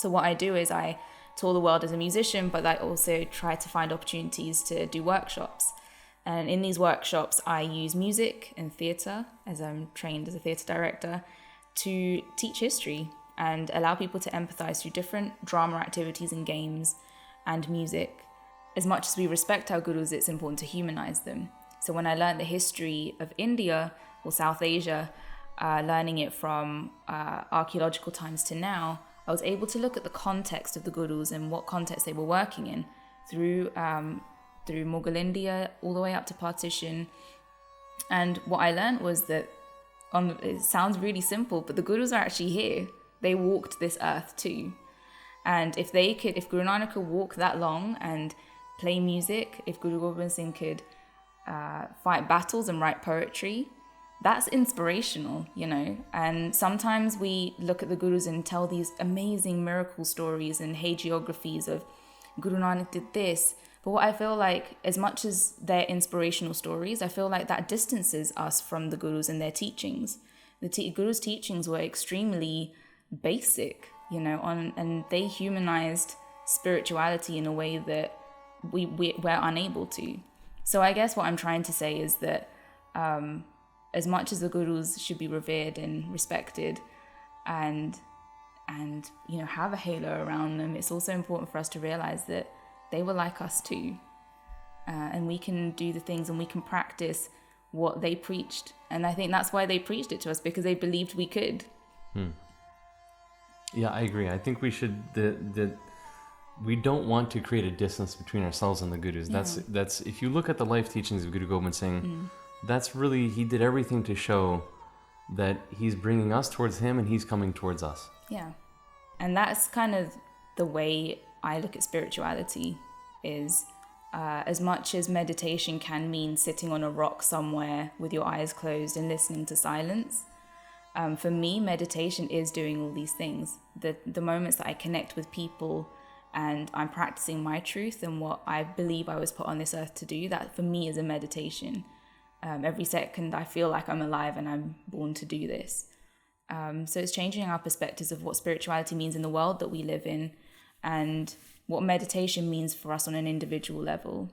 So what I do is I tour the world as a musician, but I also try to find opportunities to do workshops. And in these workshops, I use music and theatre, as I'm trained as a theatre director, to teach history and allow people to empathize through different drama activities and games and music. As much as we respect our gurus, it's important to humanize them. So when I learned the history of India or South Asia, learning it from archaeological times to now, I was able to look at the context of the gurus and what context they were working in through Mughal India all the way up to partition. And what I learned was that, it sounds really simple, but the gurus are actually here. They walked this earth too. And if Guru Nanak could walk that long and play music, if Guru Gobind Singh could fight battles and write poetry, that's inspirational, you know. And sometimes we look at the gurus and tell these amazing miracle stories and hagiographies of Guru Nanak did this. But what I feel like, as much as they're inspirational stories, I feel like that distances us from the gurus and their teachings. The gurus' teachings were extremely basic, you know, and they humanized spirituality in a way that we're unable to. So I guess what I'm trying to say is that as much as the gurus should be revered and respected and you know, have a halo around them, it's also important for us to realize that they were like us too, and we can do the things and we can practice what they preached. And I think that's why they preached it to us, because they believed we could. Yeah, I agree. I think we should we don't want to create a distance between ourselves and the gurus. Yeah. That's if you look at the life teachings of Guru Gobind Singh, that's really, he did everything to show that he's bringing us towards him and he's coming towards us. Yeah. And that's kind of the way I look at spirituality, is as much as meditation can mean sitting on a rock somewhere with your eyes closed and listening to silence, for me, meditation is doing all these things. The moments that I connect with people and I'm practicing my truth and what I believe I was put on this earth to do, that for me is a meditation. Every second I feel like I'm alive and I'm born to do this. So it's changing our perspectives of what spirituality means in the world that we live in and what meditation means for us on an individual level.